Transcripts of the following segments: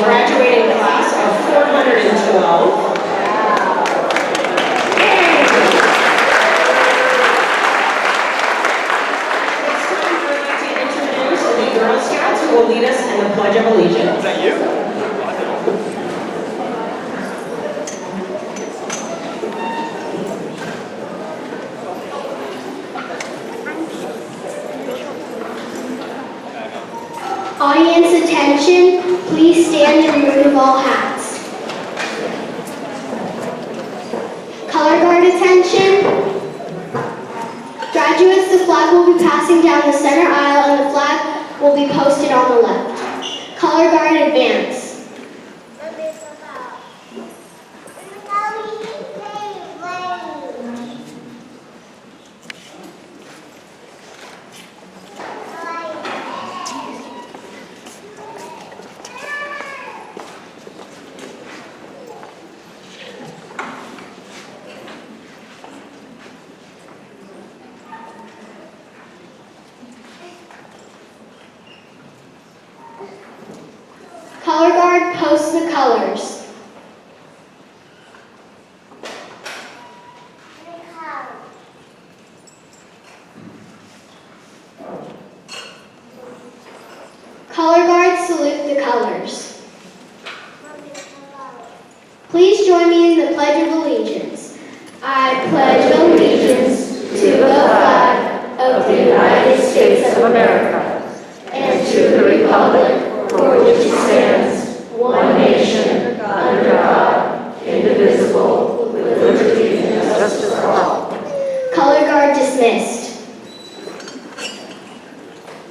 graduating class of 412. Girl Scouts who will lead us in the Pledge of Allegiance. Is that you? Audience attention, please stand and remove all hats. Color guard attention. Graduates, the flag will be passing down the center aisle and the flag will be posted on the left. Color guard advance. Color guard posts the colors. Color guard salute the colors. Please join me in the Pledge of Allegiance. I pledge allegiance to the flag of the United States of America and to the republic for which it stands, one nation, under God, indivisible, with liberty and justice for all. Color guard dismissed.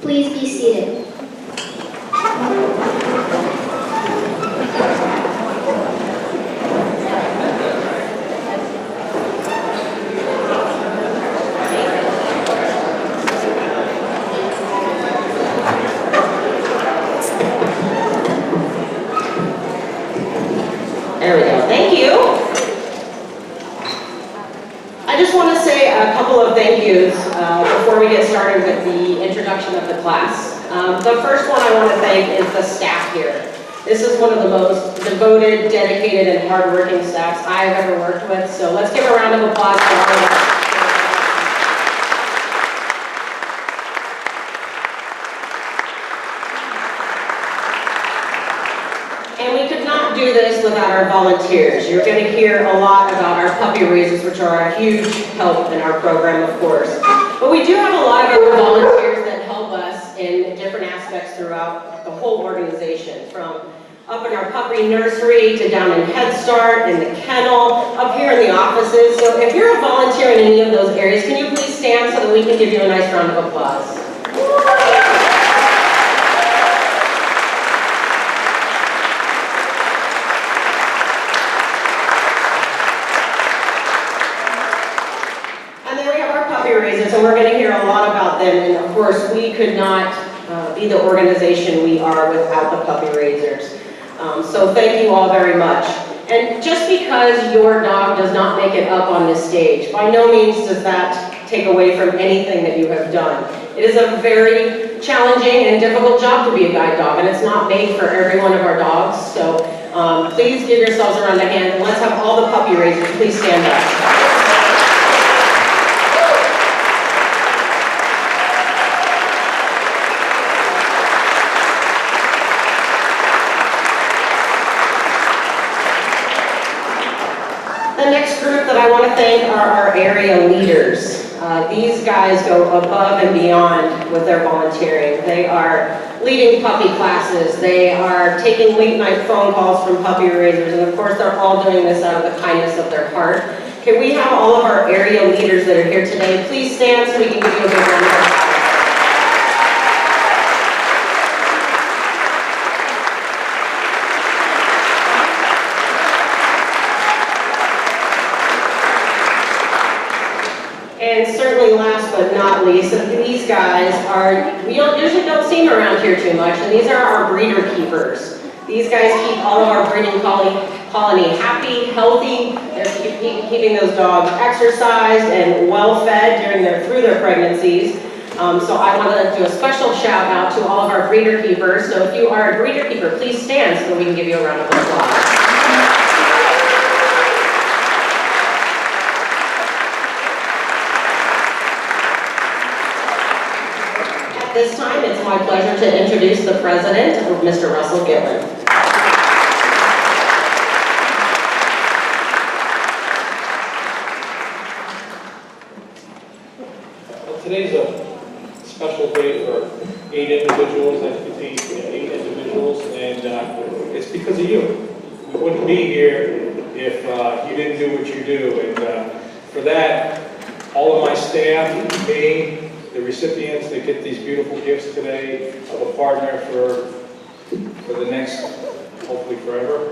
Please be seated. There we go. Thank you. I just want to say a couple of thank yous before we get started with the introduction of the class. The first one I want to thank is the staff here. This is one of the most devoted, dedicated, and hardworking staffs I've ever worked with. So let's give a round of applause for all of them. And we could not do this without our volunteers. You're going to hear a lot about our puppy raisers, which are a huge help in our program, of course. But we do have a lot of other volunteers that help us in different aspects throughout the whole organization, from up in our puppy nursery to down in Head Start, in the kennel, up here in the offices. So if you're a volunteer in any of those areas, can you please stand so that we can give you a nice round of applause? Raisers, and we're going to hear a lot about them, and of course we could not be the organization we are without the puppy raisers. So thank you all very much. And just because your dog does not make it up on this stage, by no means does that take away from anything that you have done. It is a very challenging and difficult job to be a guide dog, and it's not made for every one of our dogs. So please give yourselves a round of hand, and let's have all the puppy raisers please stand up. The next group that I want to thank are our area leaders. These guys go above and beyond with their volunteering. They are leading puppy classes. They are taking late night phone calls from puppy raisers, and of course they're all doing this out of the kindness of their heart. Can we have all of our area leaders that are here today please stand so we can give you a big round of applause. And certainly last but not least, these guys we usually don't see them around here too much, and these are our breeder keepers. These guys keep all of our breeding colony happy, healthy. They're keeping those dogs exercised and well fed through their pregnancies. So I want to do a special shout out to all of our breeder keepers. So if you are a breeder keeper, please stand so we can give you a round of applause. At this time, it's my pleasure to introduce the president, Mr. Russell Gillen. Today's a special day for 8 individuals, I think it's 8 individuals, and it's because of you. We wouldn't be here if you didn't do what you do, and for that, all of my staff, me, the recipients that get these beautiful gifts today of a partner for the next, hopefully forever,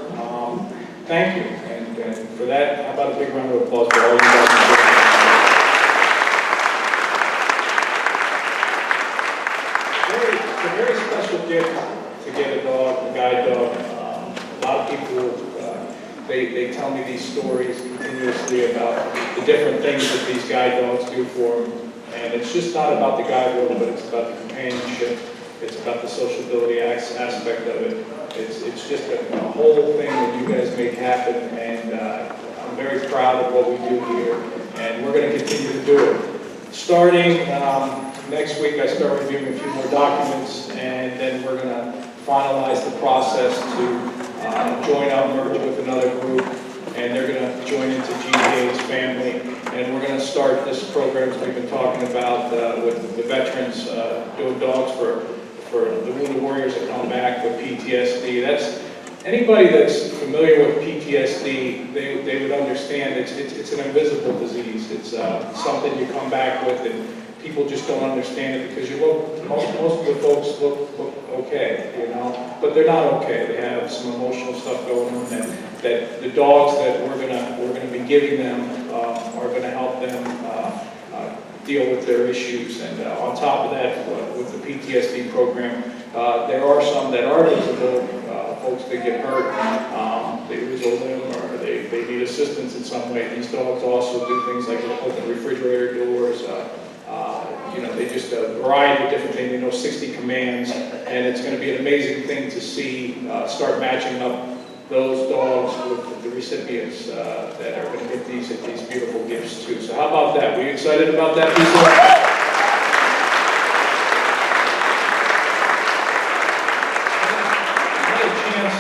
thank you, and for that, how about a big round of applause for all you guys. It's a very special gift to get a dog, a guide dog. A lot of people, they tell me these stories continuously about the different things that these guide dogs do for them. And it's just not about the guide dog, but it's about the companionship. It's about the sociability aspect of it. It's just a whole thing that you guys make happen. And I'm very proud of what we do here. And we're going to continue to do it. Starting next week, I start reviewing a few more documents, and then we're going to finalize the process to join up, merge with another group, and they're going to join into GDA's family. And we're going to start this program that we've been talking about with the veterans doing dogs for the wounded warriors that come back with PTSD. That's anybody that's familiar with PTSD, they would understand it's an invisible disease. It's something you come back with, and people just don't understand it because most of the folks look okay, you know, but they're not okay. They have some emotional stuff going on that the dogs that we're gonna be giving them are gonna help them deal with their issues. And on top of that, with the PTSD program, there are some that are visible. Folks that get hurt, they lose a limb, or they need assistance in some way. These dogs also do things like open refrigerator doors. You know, they just a variety of different things. They know 60 commands, and it's going to be an amazing thing to see start matching up those dogs with the recipients that are going to get these beautiful gifts too. So how about that? Were you excited about that, people?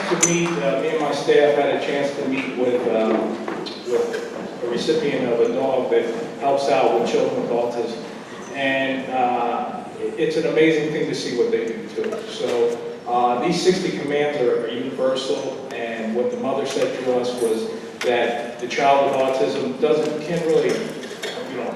To meet, me and my staff had a chance to meet with a recipient of a dog that helps out with children with autism. And it's an amazing thing to see what they do too. So these 60 commands are universal, and what the mother said to us was that the child with autism can't really,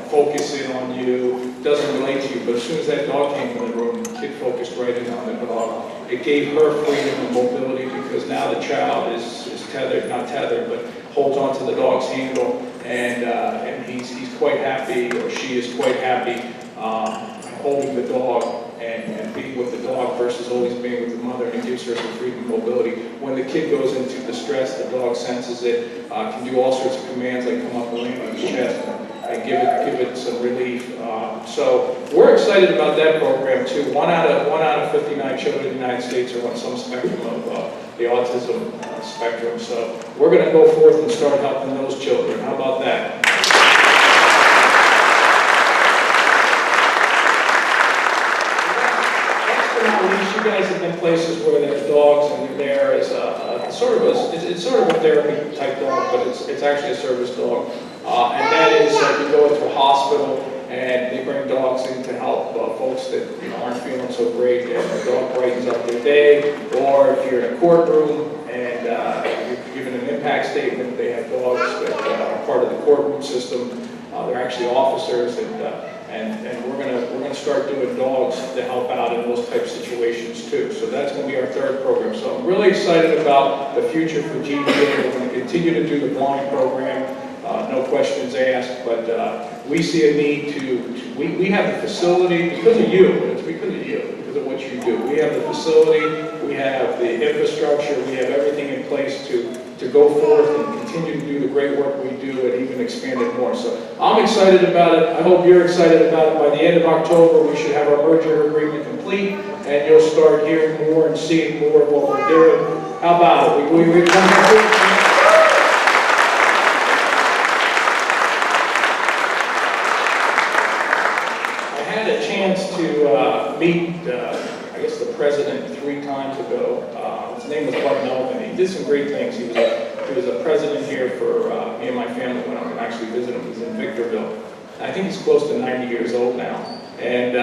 focus in on you, doesn't relate to you, but as soon as that dog came in the room, the kid focused right in on the dog. It gave her freedom and mobility because now the child is tethered, not tethered, but holds onto the dog's handle, and he's quite happy, or she is quite happy holding the dog and being with the dog versus always being with the mother, and it gives her some freedom and mobility. When the kid goes into distress, the dog senses it, can do all sorts of commands like come up and lay on his chest and give it some relief. So we're excited about that program too. One out of 59 children in the United States are on some spectrum of the autism spectrum. So we're going to go forth and start helping those children. How about that? You guys have been places where there's dogs and they're there as it's sort of a therapy type dog, but it's actually a service dog. And that is you go into a hospital and they bring dogs in to help folks that aren't feeling so great, and the dog brightens up their day. Or if you're in a courtroom and you're given an impact statement, they have dogs that are part of the courtroom system. They're actually officers, and we're gonna start doing dogs to help out in those type situations too. So that's going to be our third program. So I'm really excited about the future for GDA. We're going to continue to do the blind program, no questions asked. But we see a need we have the facility because of you. It's because of you, because of what you do. We have the facility, we have the infrastructure, we have everything in place to to go forth and continue to do the great work we do and even expand it more. So I'm excited about it. I hope you're excited about it. By the end of October, we should have our merger agreement complete, and you'll start hearing more and seeing more of what we're doing. How about it? We come I had a chance to meet, I guess, the president 3 times ago. His name was Bud Melvin. He did some great things. He was a president here for me and my family when I could actually visit him. He's in Victorville. I think he's close to 90 years old now. And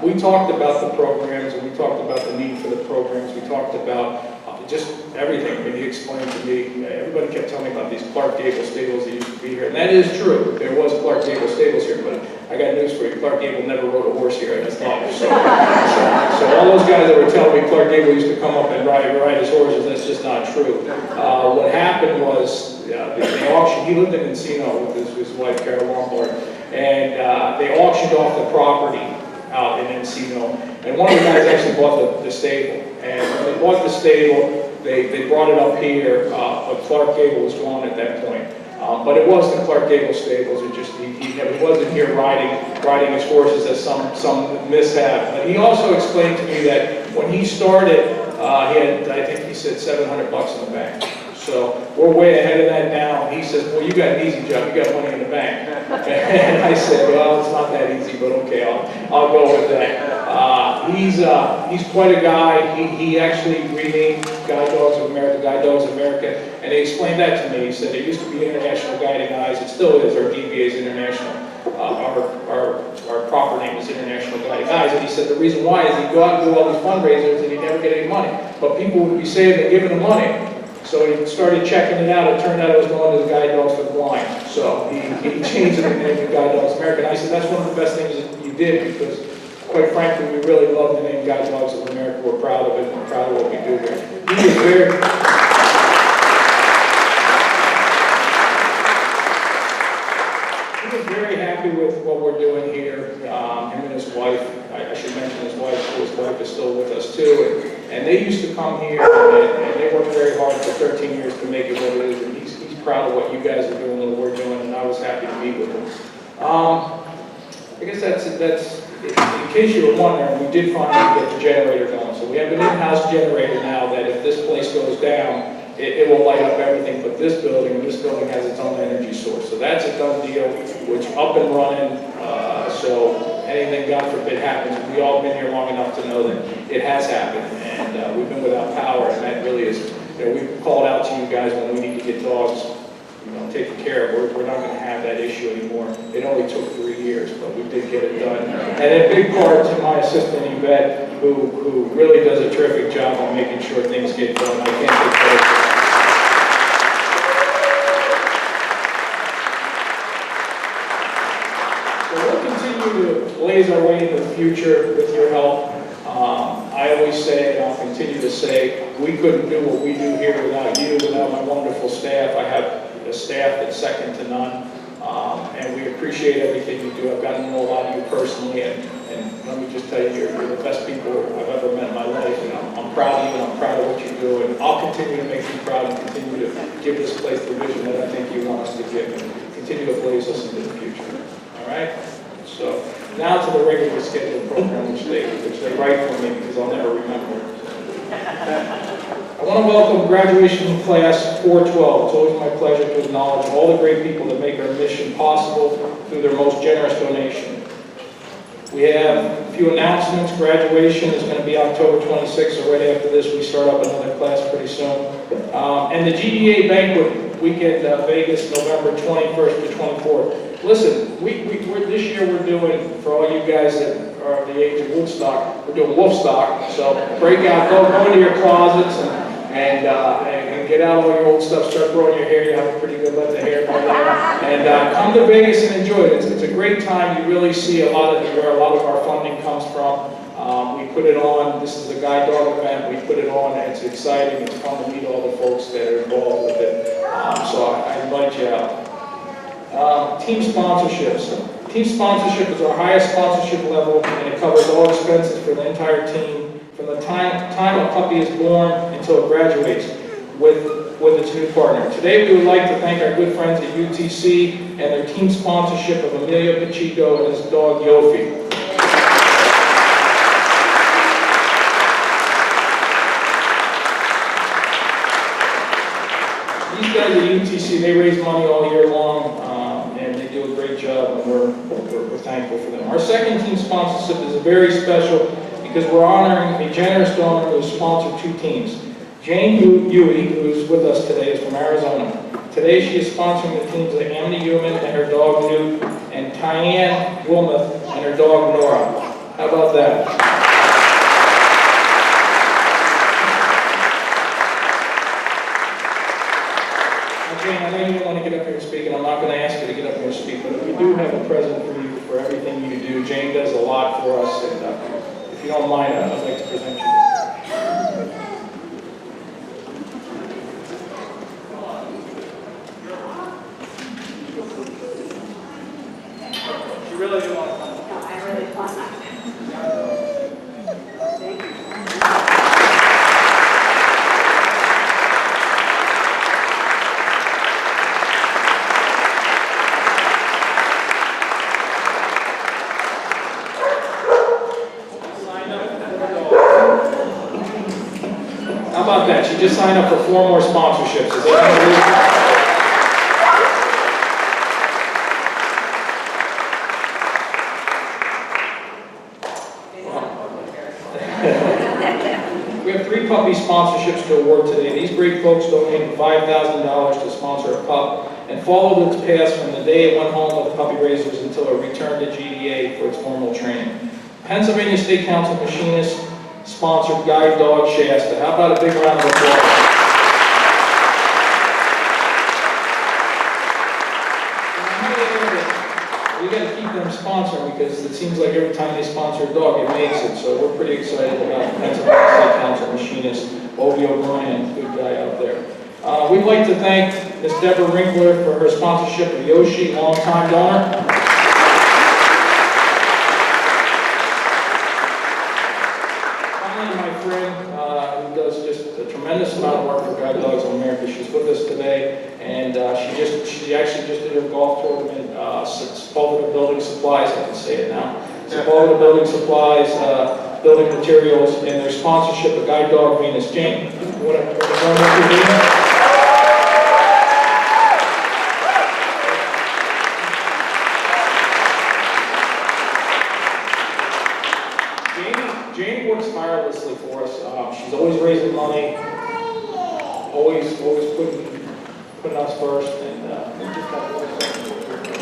we talked about the programs, and we talked about the need for the programs. We talked about just everything. I mean, he explained to me, everybody kept telling me about these Clark Gable stables that used to be here. And that is true. There was Clark Gable stables here, but I got news for you. Clark Gable never rode a horse here in his life. So all those guys that were telling me Clark Gable used to come up and ride his horses, that's just not true. What happened was, the auction, he lived in Encino with his wife, Carol Lombard, and they auctioned off the property out in Encino. And one of the guys actually bought the stable. And when they bought the stable, they brought it up here, but Clark Gable was gone at that point. But it was the Clark Gable stables. It just he wasn't here riding his horses as some mishap. But he also explained to me that when he started, he had, I think he said, $700 in the bank. So we're way ahead of that now. And he says, well, you got an easy job. You got money in the bank. And I said, well, it's not that easy, but okay, I'll go with that. He's quite a guy. He actually renamed Guide Dogs of America, and he explained that to me. He said it used to be International Guiding Eyes. It still is. Our DBA is International. Our proper name is International Guiding Eyes. And he said the reason why is he'd go out and do all these fundraisers and he'd never get any money. But people would be saving and giving him money. So he started checking it out. It turned out it was going to the Guide Dogs for the Blind. So he changed the name to Guide Dogs America. And I said that's one of the best things that you did, because quite frankly, we really love the name Guide Dogs of America. We're proud of it. We're proud of what we do here. He is very happy with what we're doing here. Him and his wife, I should mention his wife is still with us too. And they used to come here, and they worked very hard for 13 years to make it what it is. And he's proud of what you guys are doing and what we're doing, and I was happy to meet with him. I guess that's in case you were wondering, we did finally get the generator going. So we have an in-house generator now that if this place goes down, it will light up everything but this building, and this building has its own energy source. So that's a done deal, which up and running, so anything, God forbid, happens. We've all been here long enough to know that it has happened, and we've been without power, and that really is, we've called out to you guys when we need to get dogs taken care of. We're not going to have that issue anymore. It only took 3 years, but we did get it done. And a big part to my assistant Yvette, who really does a terrific job on making sure things get done. I can't take credit for that. So we'll continue to blaze our way into the future with your help. I always say, and I'll continue to say, we couldn't do what we do here without you, without my wonderful staff. I have a staff that's second to none, and we appreciate everything you do. I've gotten to know a lot of you personally, and let me just tell you, you're the best people I've ever met in my life, and I'm proud of you, and I'm proud of what you do, and I'll continue to make you proud and continue to give this place the vision that I think you want us to give, and continue to blaze us into the future. All right? So now to the regularly scheduled program, which they write for me because I'll never remember. I want to welcome graduation class 412. It's always my pleasure to acknowledge all the great people that make our mission possible through their most generous donation. We have a few announcements. Graduation is going to be October 26th, so right after this we start up another class pretty soon. And the GDA banquet weekend, Vegas, November 21st to 24th. Listen, this year we're doing, for all you guys that are of the age of Woodstock, we're doing Wolfstock. So break out, go into your closets and get out all your old stuff, start growing your hair. You have a pretty good length of hair by there. And come to Vegas and enjoy it. It's a great time. You really see where a lot of our funding comes from. We put it on. This is a guide dog event. We put it on, and it's exciting. It's fun to meet all the folks that are involved with it. So I invite you out. Team sponsorships. Team sponsorship is our highest sponsorship level, and it covers all expenses for the entire team from the time a puppy is born until it graduates. with its new partner. Today we would like to thank our good friends at UTC and their team sponsorship of Emilio Pacheco and his dog Yofi. These guys at UTC, they raise money all year long, and they do a great job, and we're thankful for them. Our second team sponsorship is very special because we're honoring a generous donor who has sponsored two teams. Jane Huey, who is with us today, is from Arizona. Today she is sponsoring the teams of Amity Human and her dog Newt, and Tyann Wilmoth and her dog Nora. How about that? Jane, I know you don't want to get up here and speak, and I'm not going to ask you to get up here and speak, but we do have a present for you for everything you do. Jane does a lot for us, and if you don't mind, I'd like to present you. You really do want to come? No, I really want that. Thank you. How about that? She just signed up for 4 more sponsorships. Is that We have 3 puppy sponsorships to award today. These great folks donated $5,000 to sponsor a pup and followed its path from the day it went home with the puppy raisers until it returned to GDA for its formal training. Pennsylvania State Council machinist sponsored guide dog Shasta. How about a big round of applause? We got to keep them sponsoring because it seems like every time they sponsor a dog, it makes it. So we're pretty excited about the Pennsylvania State Council machinist, Obi O'Brien, good guy out there. We'd like to thank Ms. Deborah Winkler for her sponsorship of Yoshi, longtime donor. Who does just a tremendous amount of work for Guide Dogs of America. She's with us today, and she actually just did her golf tournament. Sobel Building Supplies, I can say it now. Sobel Building Supplies, building materials, and their sponsorship of Guide Dog Venus. Jane, you want to join us here? Jane works tirelessly for us. She's always raising money, always putting us first, and we just have to work thank you very much.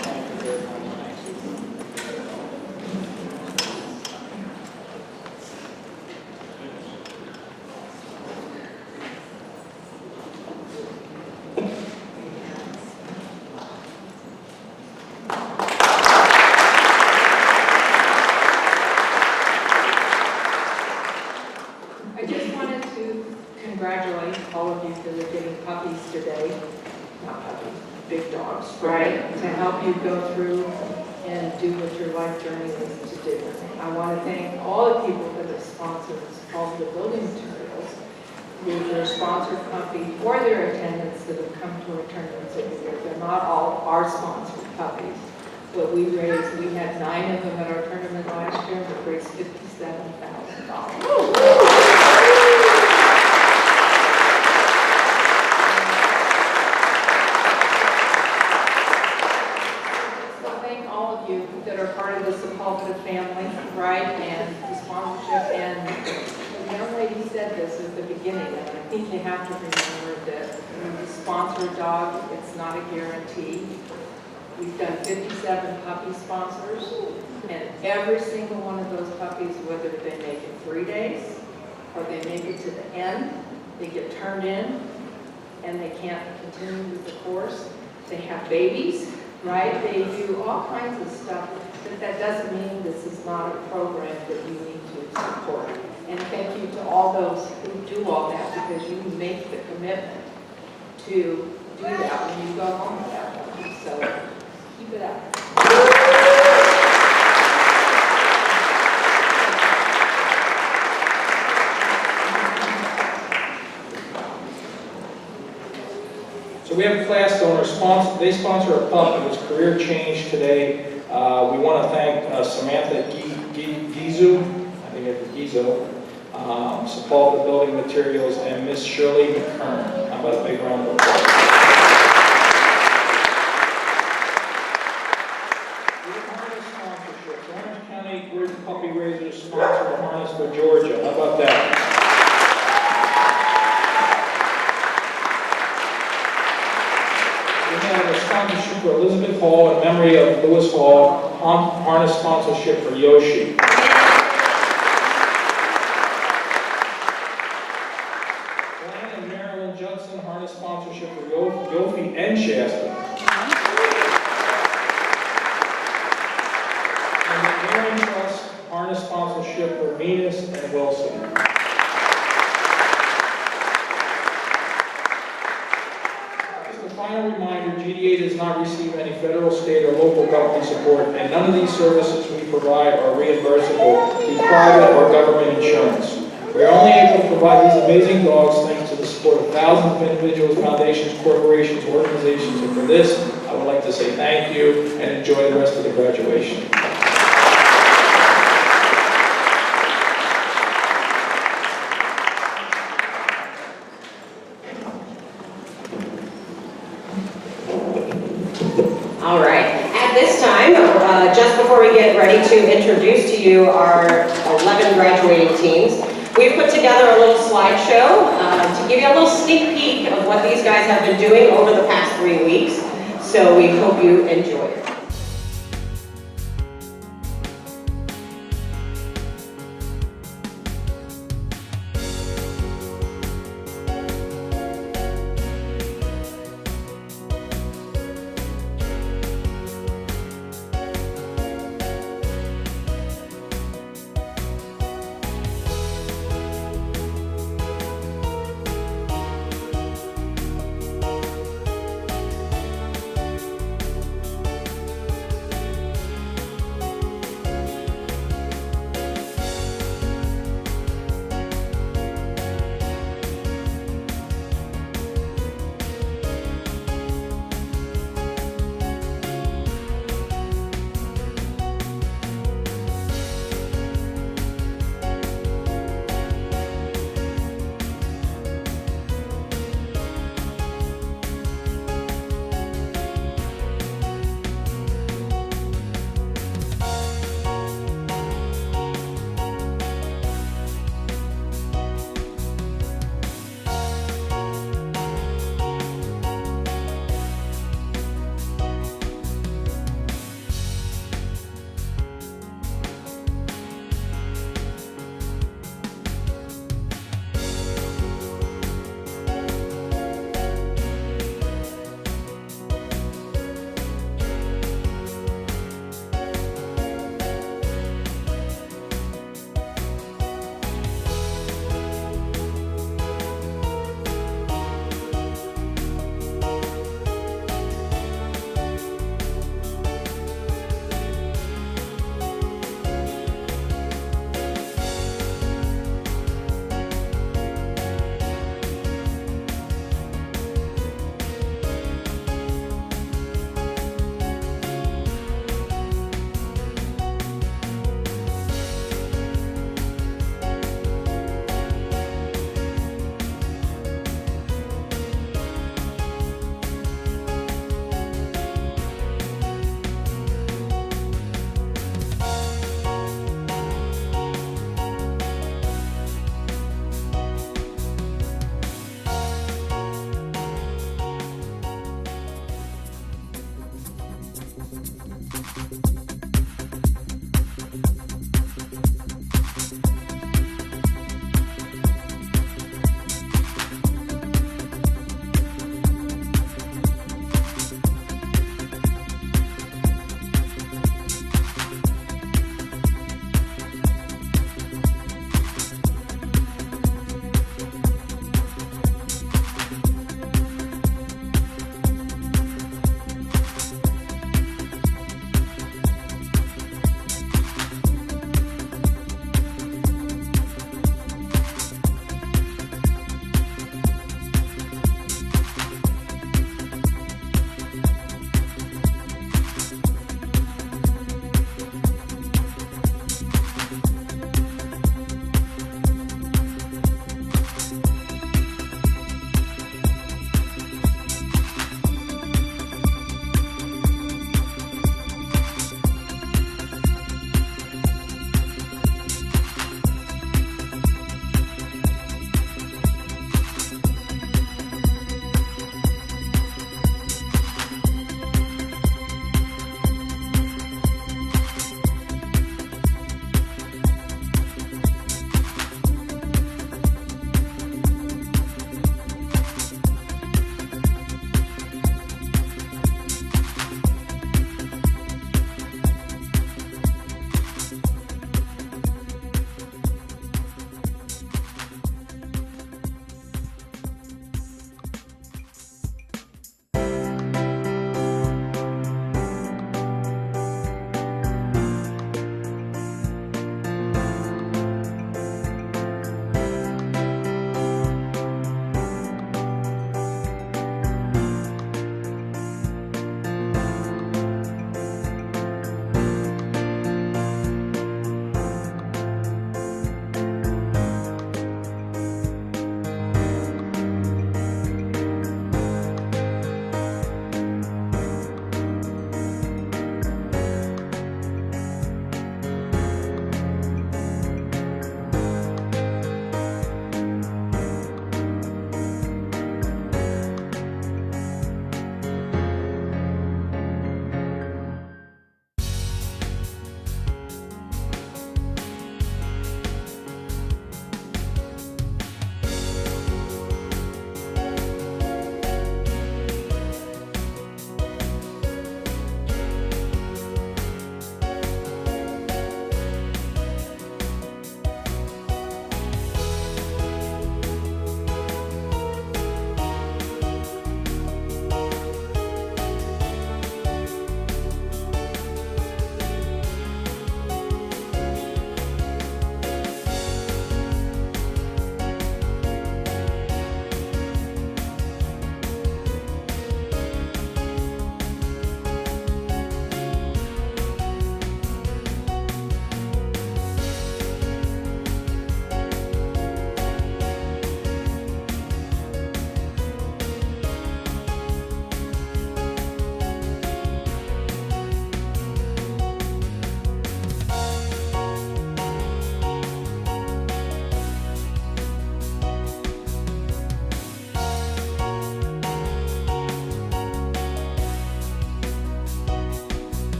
I just wanted to congratulate all of you for getting puppies today. Not puppies, big dogs, right? To help you go through and do what your life journey is to do. I want to thank all the people that have sponsored all the building materials with their sponsored puppy or their attendants that have come to our tournaments every year. They're not all our sponsored puppies, but we had 9 of them at our tournament last year, and we raised $57,000. That are part of the Sepulveda family, right, and the sponsorship. And the young lady said this at the beginning, and I think you have to remember that when you sponsor a dog, it's not a guarantee. We've done 57 puppy sponsors, and every single one of those puppies, whether they make it 3 days or they make it to the end, they get turned in, and they can't continue with the course. They have babies. Right? They do all kinds of stuff, but that doesn't mean this is not a program that you need to support. And thank you to all those who do all that, because you make the commitment to do that when you go home with that one. So keep it up. So we have a class donor sponsor. They sponsor a pup. It was career change today. We want to thank Samantha Gizu, I think it's Gizo, support the building materials, and Miss Shirley McKern. How about a big round of applause? Harness sponsorships. Orange County Grid Puppy Raisers sponsor the harness for Georgia. How about that? We have a sponsorship for Elizabeth Hall in memory of Lewis Hall. Harness sponsorship for Yoshi. Diane and Marilyn Judson harness sponsorship for Yofi and Shasta. And the Aaron Trust harness sponsorship for Venus and Wilson. Just a final reminder, GDA does not receive any federal, state, or local government support, and none of these services we provide are reimbursable through private or government insurance. We are only able to provide these amazing dogs thanks to the support of thousands of individuals, foundations, corporations, organizations, and for this, I would like to say thank you and enjoy the rest of the graduation. All right. At this time, just before we get ready to introduce to you our 11 graduating teams, we've put together a little slideshow to give you a little sneak peek of what these guys have been doing over the past 3 weeks. So we hope you enjoy it.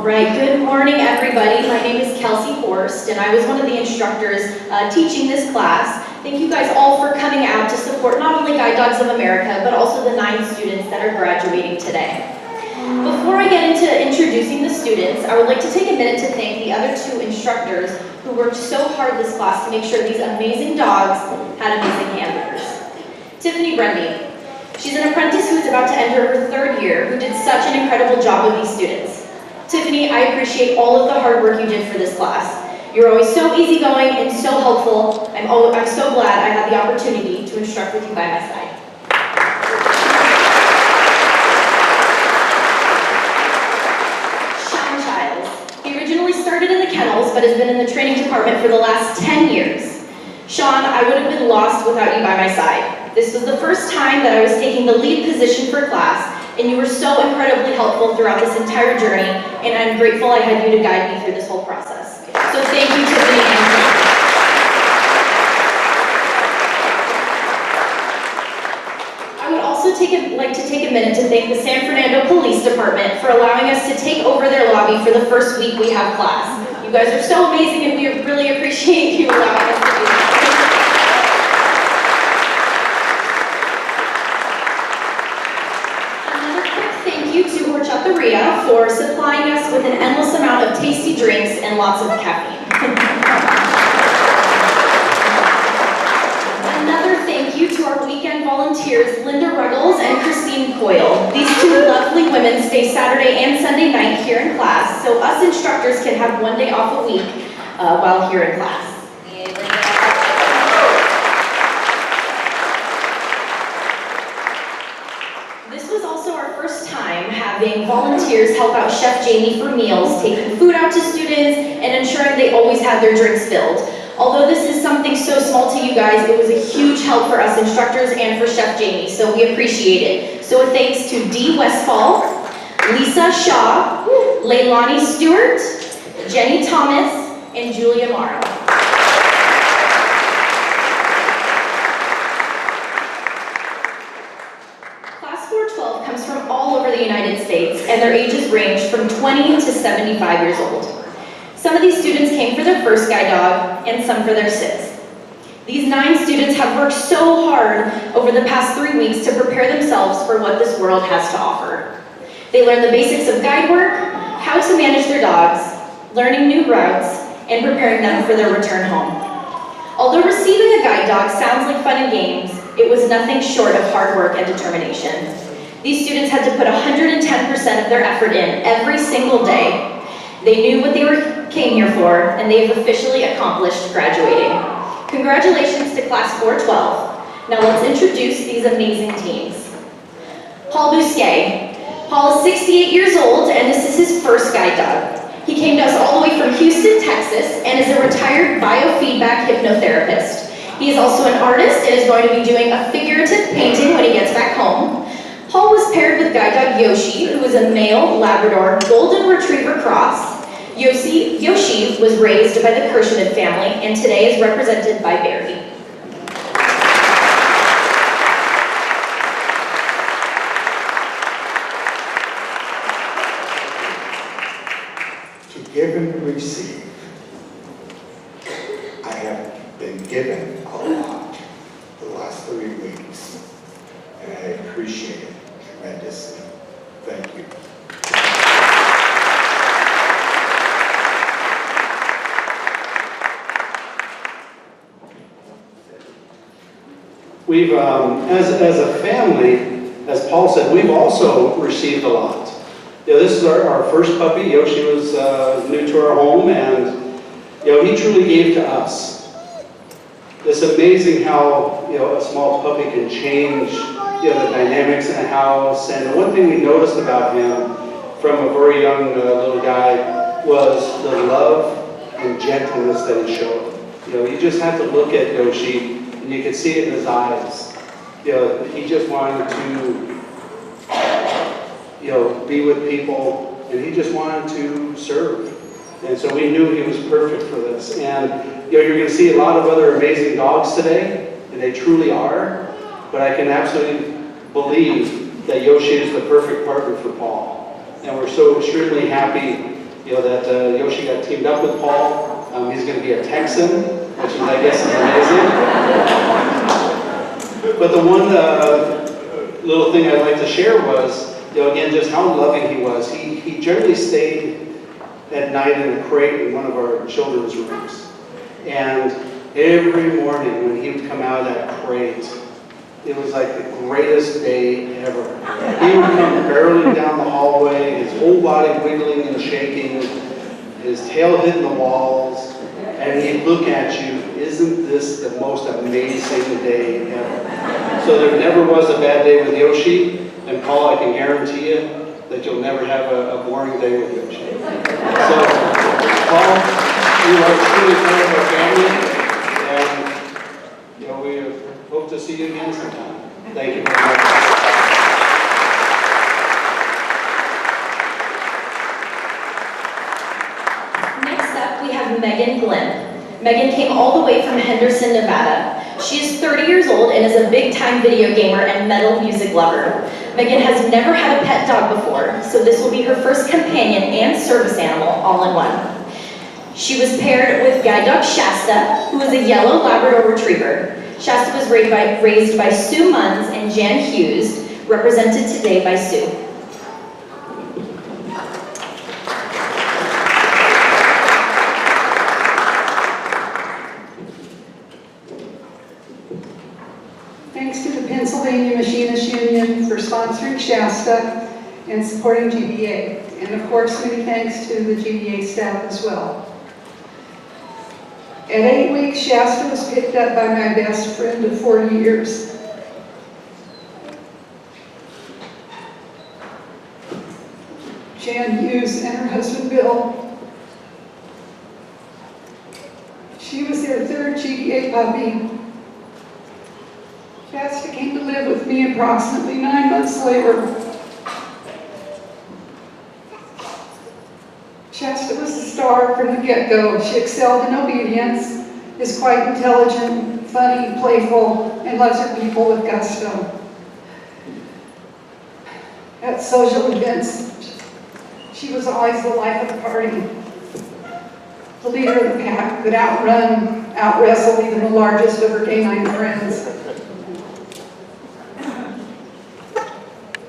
right, good morning, everybody. My name is Kelsey Horst, and I was one of the instructors teaching this class. Thank you guys all for coming out to support not only Guide Dogs of America, but also the 9 students that are graduating today. Before I get into introducing the students, I would like to take a minute to thank the other 2 instructors who worked so hard this class to make sure these amazing dogs had amazing handlers. Tiffany Brendy. She's an apprentice who is about to enter her 3rd year, who did such an incredible job with these students. Tiffany, I appreciate all of the hard work you did for this class. You're always so easygoing and so helpful. I'm so glad I had the opportunity to instruct with you by my side. Sean Childs. He originally started in the kennels, but has been in the training department for the last 10 years. Sean, I would have been lost without you by my side. This was the first time that I was taking the lead position for class, and you were so incredibly helpful throughout this entire journey, and I'm grateful I had you to guide me through this whole process. So thank you, Tiffany and Sean. I would also like to take a minute to thank the San Fernando Police Department for allowing us to take over their lobby for the first week we have class. You guys are so amazing, and we really appreciate you allowing us to do that. For supplying us with an endless amount of tasty drinks and lots of caffeine. Another thank you to our weekend volunteers, Linda Ruggles and Christine Coyle. These 2 lovely women stay Saturday and Sunday night here in class, so us instructors can have 1 day off a week while here in class. Having volunteers help out Chef Jamie for meals, taking food out to students, and ensuring they always had their drinks filled. Although this is something so small to you guys, it was a huge help for us instructors and for Chef Jamie, so we appreciate it. So a thanks to Dee Westfall, Lisa Shaw, Leilani Stewart, Jenny Thomas, and Julia Morrow. The United States, and their ages range from 20 to 75 years old. Some of these students came for their first guide dog, and some for their 6th. These 9 students have worked so hard over the past 3 weeks to prepare themselves for what this world has to offer. They learned the basics of guide work, how to manage their dogs, learning new routes, and preparing them for their return home. Although receiving a guide dog sounds like fun and games, it was nothing short of hard work and determination. These students had to put 110% of their effort in every single day. They knew what they came here for, and they have officially accomplished graduating. Congratulations to Class 412. Now let's introduce these amazing teams. Paul Bousquet. Paul is 68 years old, and this is his first guide dog. He came to us all the way from Houston, Texas, and is a retired biofeedback hypnotherapist. He is also an artist and is going to be doing a figurative painting when he gets back home. Paul was paired with guide dog Yoshi, who is a male Labrador Golden Retriever cross. Yoshi was raised by the Kirschenmann family and today is represented by Barry. To give and receive. I have been given a lot the last 3 weeks, and I appreciate it tremendously. Thank you. We've, as a family, as Paul said, we've also received a lot. This is our first puppy. Yoshi was new to our home, and he truly gave to us. It's amazing how a small puppy can change the dynamics in a house. And the one thing we noticed about him from a very young little guy was the love and gentleness that he showed. You just have to look at Yoshi and you could see it in his eyes. He just wanted to be with people, and he just wanted to serve. And so we knew he was perfect for this. And you're going to see a lot of other amazing dogs today, and they truly are. But I can absolutely believe that Yoshi is the perfect partner for Paul. And we're so extremely happy, that Yoshi got teamed up with Paul. He's going to be a Texan, which is, I guess, is amazing. But the one little thing I'd like to share was, again, just how loving he was. He generally stayed at night in a crate in one of our children's rooms. And every morning when he would come out of that crate, it was like the greatest day ever. He would come barreling down the hallway, his whole body wiggling and shaking, his tail hitting the walls, and he'd look at you, isn't this the most amazing day ever? So there never was a bad day with Yoshi, and Paul, I can guarantee you that you'll never have a boring day with Yoshi. So, Paul, you are truly part of our family, and we hope to see you again sometime. Thank you very much. Next up, we have Megan Glenn. Megan came all the way from Henderson, Nevada. She is 30 years old and is a big-time video gamer and metal music lover. Megan has never had a pet dog before, so this will be her first companion and service animal all in one. She was paired with guide dog Shasta, who is a yellow Labrador Retriever. Shasta was raised by Sue Munns and Jan Hughes, represented today by Sue. Thanks to the Pennsylvania Machinists Union for sponsoring Shasta and supporting GDA. And of course, many thanks to the GDA staff as well. At 8 weeks, Shasta was picked up by my best friend of 40 years. Jan Hughes and her husband Bill. She was their third GDA puppy. Shasta came to live with me approximately 9 months later. Shasta was a star from the get-go. She excelled in obedience, is quite intelligent, funny, playful, and loves her people with gusto. At social events, she was always the life of the party. The leader of the pack could out-wrestle even the largest of her canine friends.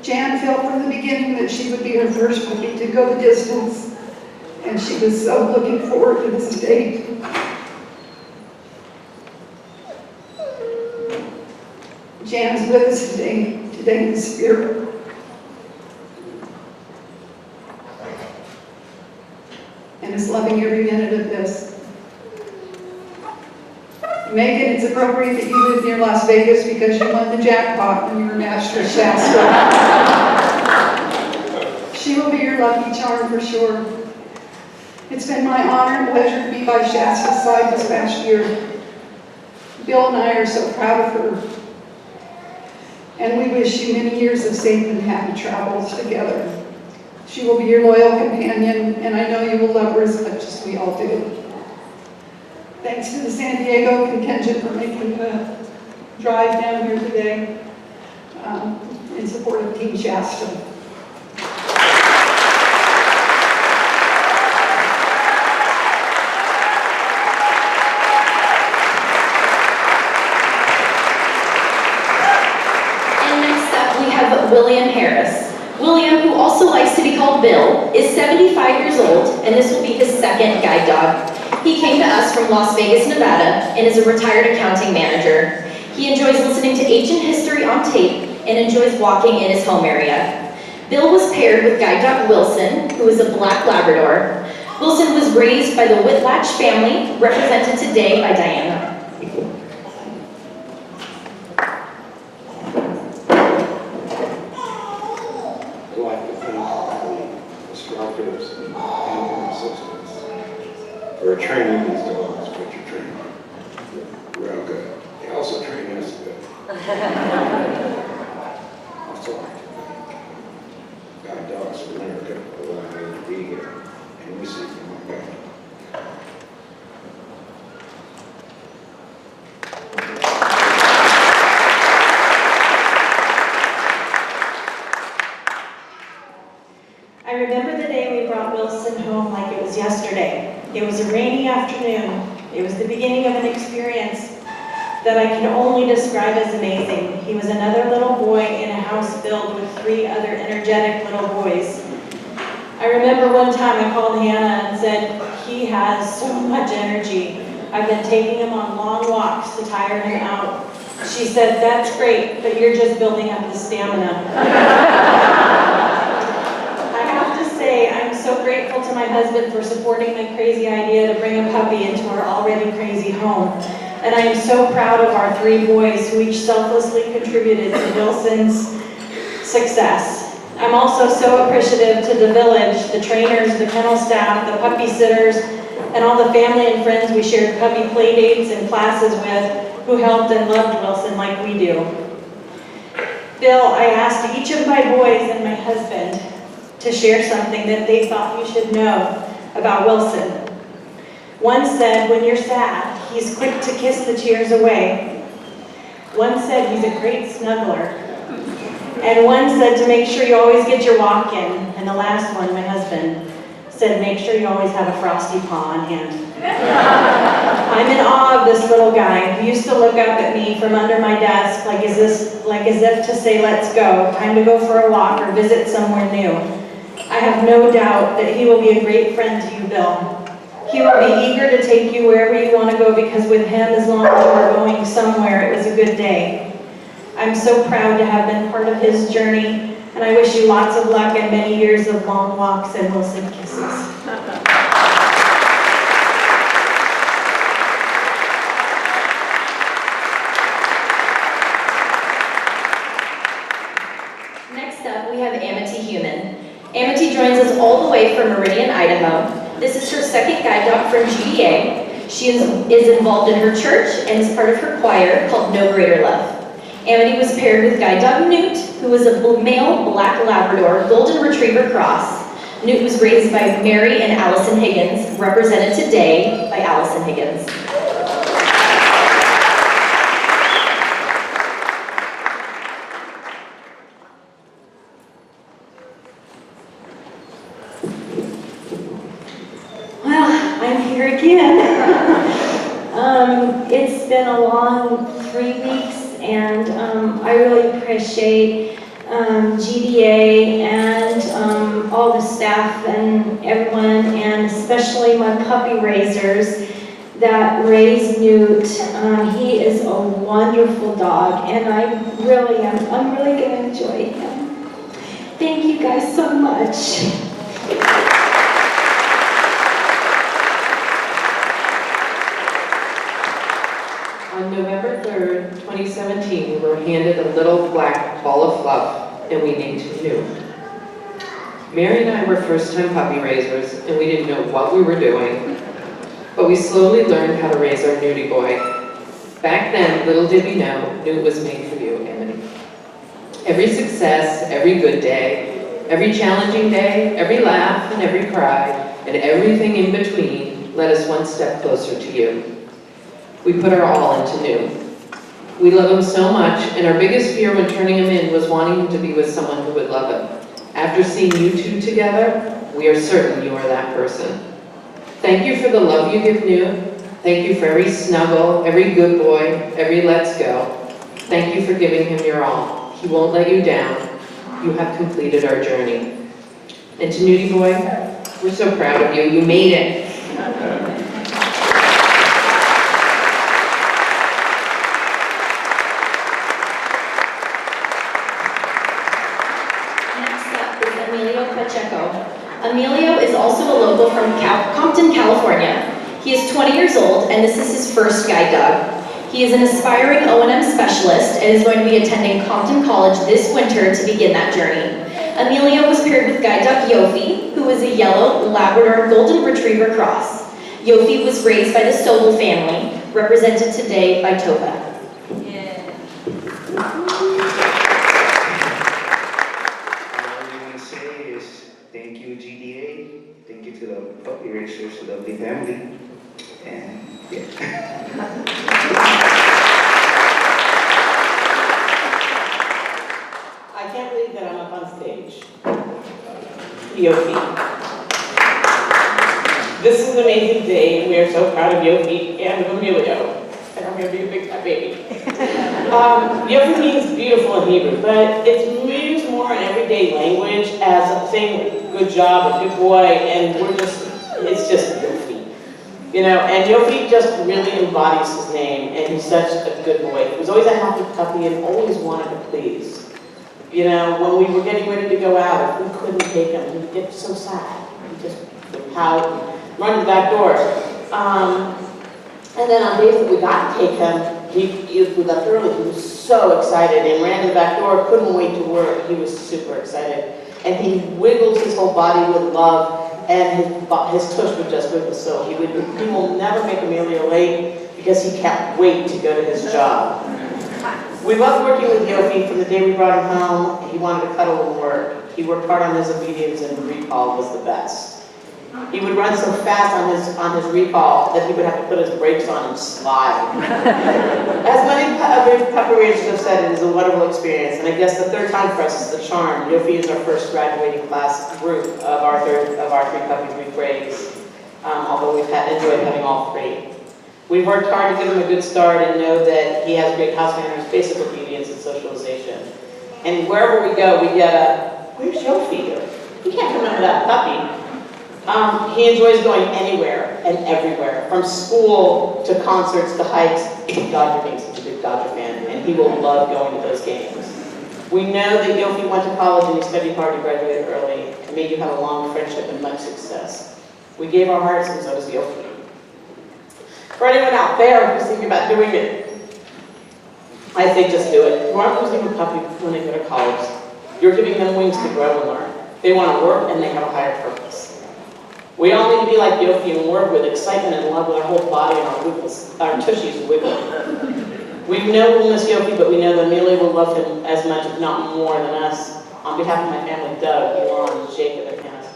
Jan felt from the beginning that she would be her first puppy to go the distance, and she was so looking forward to this date. Jan's with us today in spirit. And is loving every minute of this. Megan, it's appropriate that you live near Las Vegas because you won the jackpot when you were matched with Shasta. She will be your lucky charm for sure. It's been my honor and pleasure to be by Shasta's side this past year. Bill and I are so proud of her. And we wish you many years of safe and happy travels together. She will be your loyal companion, and I know you will love her as much as we all do. Thanks to the San Diego contingent for making the drive down here today in support of Team Shasta. William Harris. William, who also likes to be called Bill, is 75 years old, and this will be his second guide dog. He came to us from Las Vegas, Nevada, and is a retired accounting manager. He enjoys listening to ancient history on tape and enjoys walking in his home area. Bill was paired with guide dog Wilson, who is a black Labrador. Wilson was raised by the Whitlach family, represented today by Diana. We're training these dogs, but you're training them real good. They also train us good. Also like to thank Guide Dogs of America for allowing me to be here and receiving my guide. I remember the day we brought Wilson home like it It was a rainy afternoon. It was the beginning of an experience that I can only describe as amazing. He was another little boy in a house filled with 3 other energetic little boys. I remember one time I called Hannah and said, he has so much energy. I've been taking him on long walks to tire him out. She said, that's great, but you're just building up the stamina. I have to say, I'm so grateful to my husband for supporting my crazy idea to bring a puppy into our already crazy home. And I am so proud of our 3 boys who each selflessly contributed to Wilson's success. I'm also so appreciative to the village, the trainers, the kennel staff, the puppy sitters, and all the family and friends we shared puppy play dates and classes with who helped and loved Wilson like we do. Bill, I asked each of my boys and my husband to share something that they thought you should know about Wilson. One said, when you're sad, he's quick to kiss the tears away. One said he's a great snuggler. And one said to make sure you always get your walk in. And the last one, my husband, said make sure you always have a frosty paw on hand. I'm in awe of this little guy who used to look up at me from under my desk like as if to say, let's go, time to go for a walk or visit somewhere new. I have no doubt that he will be a great friend to you, Bill. He will be eager to take you wherever you want to go because with him, as long as you are going somewhere, it was a good day. I'm so proud to have been part of his journey, and I wish you lots of luck and many years of long walks and Wilson kisses. Next up, we have Amity Human. Amity joins us all the way from Meridian, Idaho. This is her second guide dog from GDA. She is involved in her church and is part of her choir called No Greater Love. Amity was paired with guide dog Newt, who was a male black Labrador golden retriever cross. Newt was raised by Mary and Allison Higgins, represented today by Allison Higgins. Well, I'm here again. It's been a long 3 weeks, and I really appreciate GDA and all the staff and everyone, and especially my puppy raisers that raised Newt. He is a wonderful dog, and I'm really going to enjoy him. Thank you guys so much. On November 3rd, 2017, we were handed a little black ball of fluff, and we named him Newt. Mary and I were first-time puppy raisers, and we didn't know what we were doing, but we slowly learned how to raise our Newtie boy. Back then, little did we know, Newt was made for you, Amity. Every success, every good day, every challenging day, every laugh and every cry, and everything in between led us one step closer to you. We put our all into Newt. We love him so much, and our biggest fear when turning him in was wanting him to be with someone who would love him. After seeing you two together, we are certain you are that person. Thank you for the love you give Newt. Thank you for every snuggle, every good boy, every let's go. Thank you for giving him your all. He won't let you down. You have completed our journey. And to Newtie boy, we're so proud of you. You made it. Emilio is also a local from Compton, California. He is 20 years old, and this is his first guide dog. He is an aspiring O&M specialist and is going to be attending Compton College this winter to begin that journey. Emilio was paired with guide dog Yofi, who is a yellow Labrador Golden Retriever cross. Yofi was raised by the Sobel family, represented today by Toba. Thank you, GDA. Thank you to the puppy raisers, lovely family. And yeah. I can't believe that I'm up on stage. Yofi. This is an amazing day, and we are so proud of Yofi and Emilio. And I'm gonna be a big fat baby. Yofi means beautiful in Hebrew, but it's used more in everyday language as saying good job, a good boy, and it's just Yofi. You know, and Yofi just really embodies his name, and he's such a good boy. He was always a happy puppy and always wanted to please. You know, when we were getting ready to go out, if we couldn't take him, he'd get so sad. He'd just would pout and run to the back door. And then on days that we got to take him, if we left early, he was so excited and ran to the back door, couldn't wait to work. He was super excited. And he wiggled his whole body with love, and his tush would just wiggle so. He will never make Amelia late because he can't wait to go to his job. We loved working with Yofi from the day we brought him home. He wanted to cuddle and work. He worked hard on his obedience, and recall was the best. He would run so fast on his recall that he would have to put his brakes on and slide. As many puppy raisers have said, it is a wonderful experience, and I guess the third time for us is the charm. Yofi is our first graduating class group of our three puppies we've raised, although we've enjoyed having all three. We've worked hard to give him a good start and know that he has great house manners, basic obedience, and socialization. And wherever we go, we get where's Yofi? He can't come in without a puppy. He enjoys going anywhere and everywhere, from school to concerts to hikes to Dodger games. He's a big Dodger fan, and he will love going to those games. We know that Yofi went to college and he studied hard and graduated early, and made you have a long friendship and much success. We gave our hearts, and so does Yofi. For anyone out there who's thinking about doing it, I say just do it. You aren't losing a puppy when they go to college. You're giving them wings to grow and learn. They want to work, and they have a higher purpose. We all need to be like Yofi and work with excitement and love with our whole body and our tushies wiggle. We know we'll miss Yofi, but we know that Amelia will love him as much, if not more, than us. On behalf of my family, Doug, Elon, Jacob, and Hannah,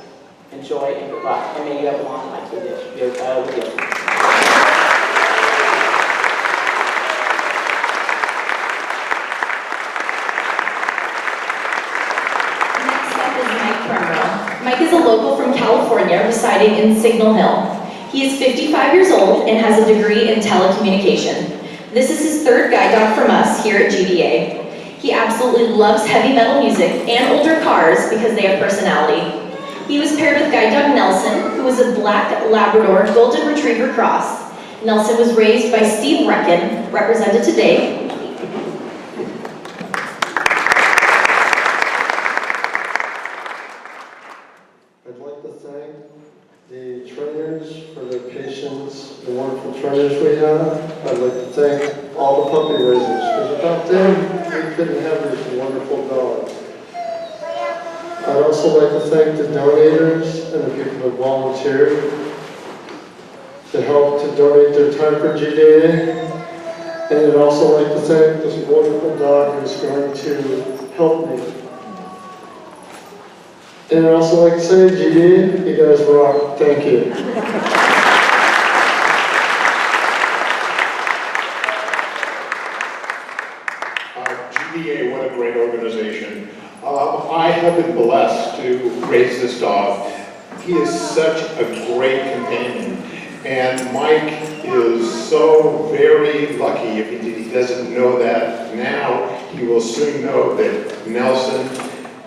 enjoy and goodbye. And may you have a long life with Yofi. Mike is a local from California residing in Signal Hill. He is 55 years old and has a degree in telecommunication. This is his third guide dog from us here at GDA. He absolutely loves heavy metal music and older cars because they have personality. He was paired with guide dog Nelson, who is a black Labrador Golden Retriever cross. Nelson was raised by Steve Recken, represented today. I'd like to thank the trainers for their patience, the wonderful trainers we have. I'd like to thank all the puppy raisers, because without them, we couldn't have these wonderful dogs. I'd also like to thank the donators and the people who volunteered to help to donate their time for GDA. And I'd also like to thank this wonderful dog who's going to help me. And I'd also like to say, GDA, you guys rock. Thank you. GDA, what a great organization. I have been blessed to raise this dog. He is such a great companion. And Mike is so very lucky, if he doesn't know that now, he will soon know that Nelson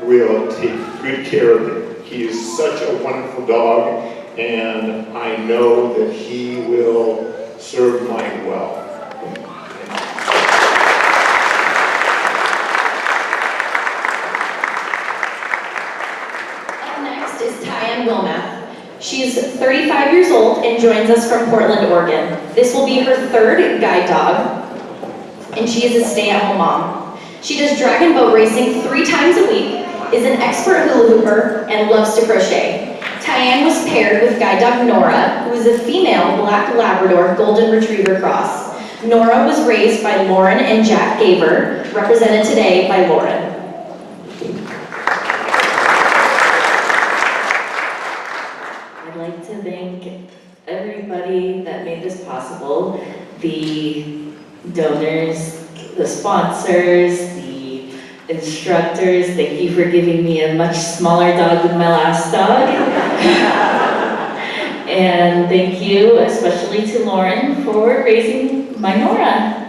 will take good care of him. He is such a wonderful dog, and I know that he will serve Mike well. Up next is Tyann Wilmath. She's 35 years old and joins us from Portland, Oregon. This will be her third guide dog, and she is a stay-at-home mom. She does dragon boat racing 3 times a week, is an expert hula hooper, and loves to crochet. Tyann was paired with guide dog Nora, who is a female black Labrador Golden Retriever cross. Nora was raised by Lauren and Jack Gaver, represented today by Lauren. I'd like to thank everybody that made this possible, the donors, the sponsors, the instructors. Thank you for giving me a much smaller dog than my last dog. And thank you especially to Lauren for raising my Nora.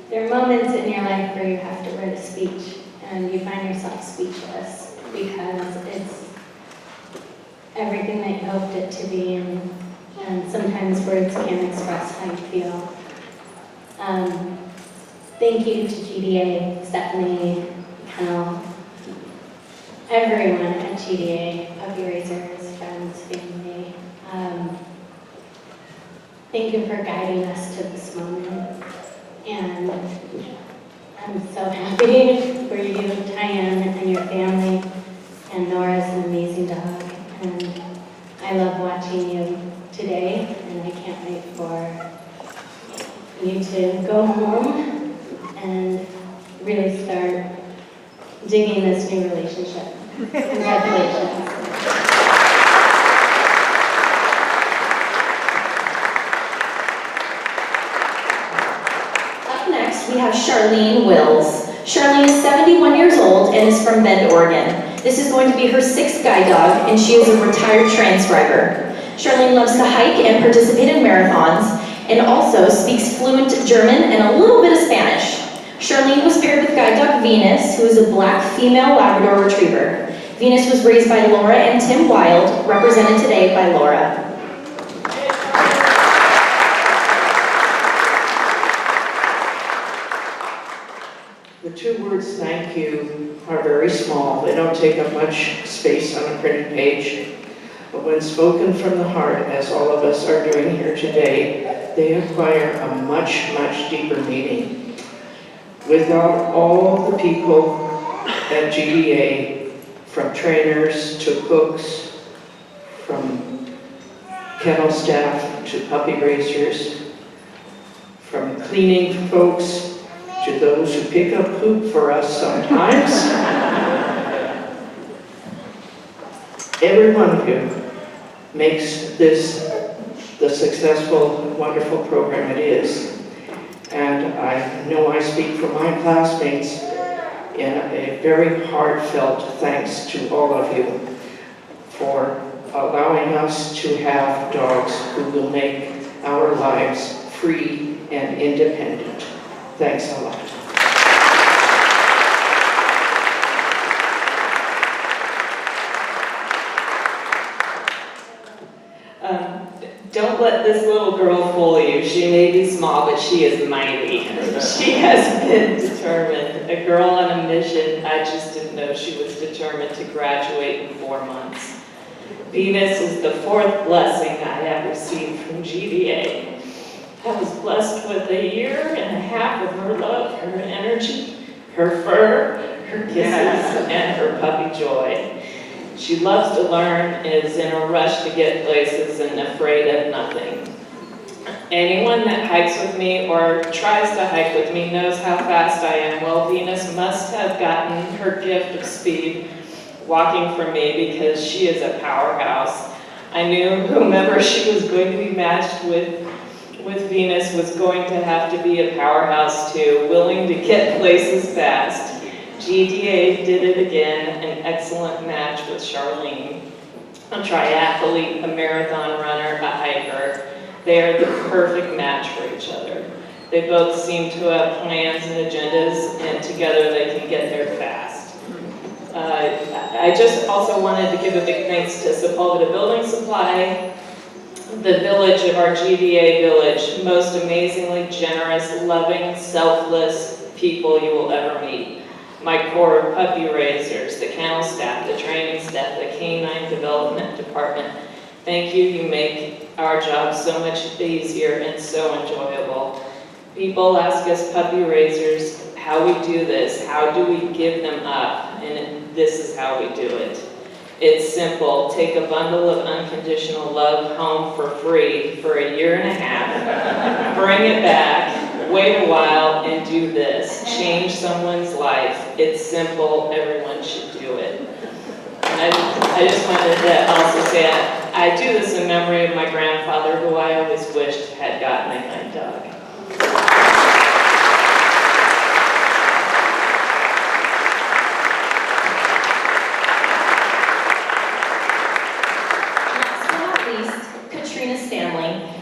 There are moments in your life where you have to write a speech and you find yourself speechless because it's everything that you hoped it to be, and sometimes words can't express how you feel. Thank you to GDA, Stephanie, Cal, everyone at GDA, puppy raisers, friends, family. Thank you for guiding us to this moment. And I'm so happy for you, Tyann, and your family. And Nora's an amazing dog. And I love watching you today. And I can't wait for you to go home and really start digging this new relationship. Congratulations. We have Charlene Wills. Charlene is 71 years old and is from Bend, Oregon. This is going to be her 6th guide dog, and she is a retired transcriber. Charlene loves to hike and participate in marathons, and also speaks fluent German and a little bit of Spanish. Charlene was paired with guide dog Venus, who is a black female Labrador Retriever. Venus was raised by Laura and Tim Wild, represented today by Laura. The 2 words thank you are very small. They don't take up much space on a printed page. But when spoken from the heart, as all of us are doing here today, they acquire a much, much deeper meaning. Without all the people at GDA, from trainers to cooks, from kennel staff to puppy raisers, from cleaning folks to those who pick up poop for us sometimes. Every one of you makes this the successful, wonderful program it is. And I know I speak for my classmates in a very heartfelt thanks to all of you for allowing us to have dogs who will make our lives free and independent. Thanks a lot. Don't let this little girl fool you. She may be small, but she is mighty. She has been determined. A girl on a mission. I just didn't know she was determined to graduate in 4 months. Venus is the 4th blessing I have received from GDA. I was blessed with 1.5 years of her love, her energy, her fur, her kisses, and her puppy joy. She loves to learn, is in a rush to get places, and afraid of nothing. Anyone that hikes with me or tries to hike with me knows how fast I am. Well, Venus must have gotten her gift of speed walking from me because she is a powerhouse. I knew whomever she was going to be matched with Venus was going to have to be a powerhouse too, willing to get places fast. GDA did it again, an excellent match with Charlene, a triathlete, a marathon runner, a hiker. They are the perfect match for each other. They both seem to have plans and agendas, and together they can get there fast. I just also wanted to give a big thanks to Sobel Building Supply, the village of our GDA village, most amazingly generous, loving, selfless people you will ever meet. My core of puppy raisers, the kennel staff, the training staff, the canine development department. Thank you, you make our job so much easier and so enjoyable. People ask us puppy raisers how we do this, how do we give them up, and this is how we do it. It's simple. Take a bundle of unconditional love home for free for 1.5 years, bring it back, wait a while, and do this. Change someone's life. It's simple. Everyone should do it. And I just wanted to also say I do this in memory of my grandfather, who I always wished had gotten a guide dog.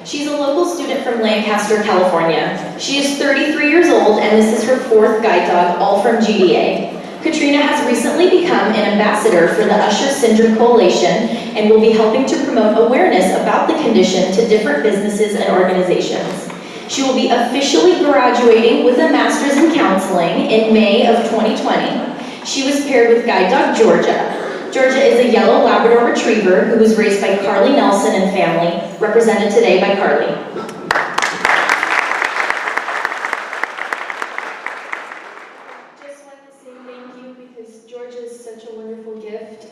She's a local student from Lancaster, California. She is 33 years old, and this is her 4th guide dog, all from GDA. Katrina has recently become an ambassador for the Usher Syndrome Coalition and will be helping to promote awareness about the condition to different businesses and organizations. She will be officially graduating with a master's in counseling in May of 2020. She was paired with guide dog Georgia. Georgia is a yellow Labrador Retriever who was raised by Carly Nelson and family, represented today by Carly. Just want to say thank you because Georgia is such a wonderful gift.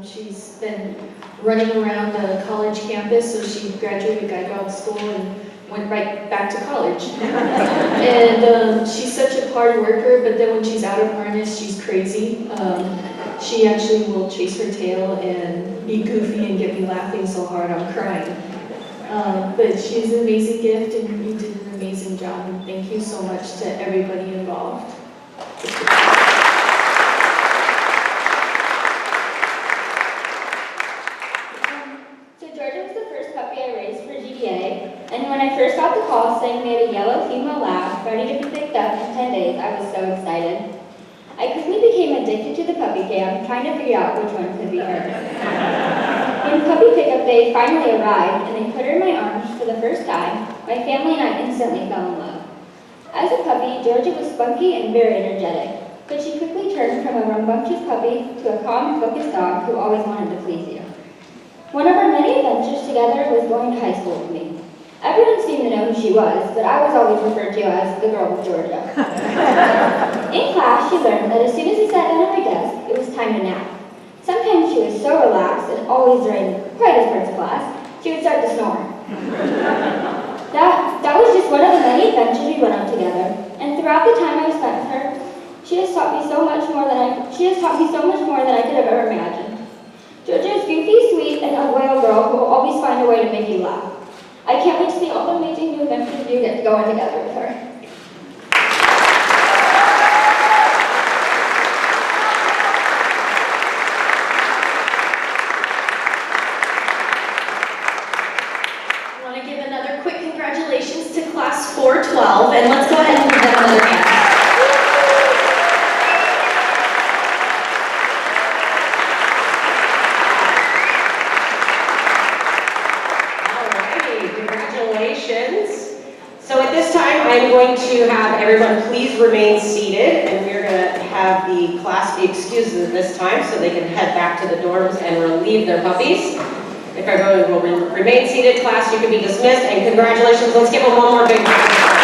She's been running around the college campus, so she graduated guide dog school and went right back to college. And she's such a hard worker, but then when she's out of harness, she's crazy. She actually will chase her tail and be goofy and get me laughing so hard I'm crying. But she's an amazing gift and you did an amazing job. And thank you so much to everybody involved. So Georgia was the first puppy I raised for GDA, and when I first got the call saying we had a yellow female lab ready to be picked up in 10 days, I was so excited. I quickly became addicted to the puppy cam, trying to figure out which one could be her. When puppy pickup day finally arrived and they put her in my arms for the first time, my family and I instantly fell in love. As a puppy, Georgia was spunky and very energetic, but she quickly turned from a rambunctious puppy to a calm, focused dog who always wanted to please you. One of our many adventures together was going to high school with me. Everyone seemed to know who she was, but I was always referred to as the girl with Georgia. In class, she learned that as soon as we sat down at my desk, it was time to nap. Sometimes she was so relaxed, and always during quietest parts of class, she would start to snore. That was just one of the many adventures we went on together, and throughout the time I spent with her, she has taught me so much more than I could have ever imagined. Georgia is goofy, sweet, and a loyal girl who will always find a way to make you laugh. I can't wait to see all the amazing new adventures you get to go on together with her. I want to give another quick congratulations to class 412, and let's go ahead and give them another hand. So at this time, I'm going to have everyone please remain seated, and we're going to have the class be excused at this time so they can head back to the dorms and relieve their puppies. If everyone will remain seated, class, you can be dismissed, and congratulations. Let's give them one more big round.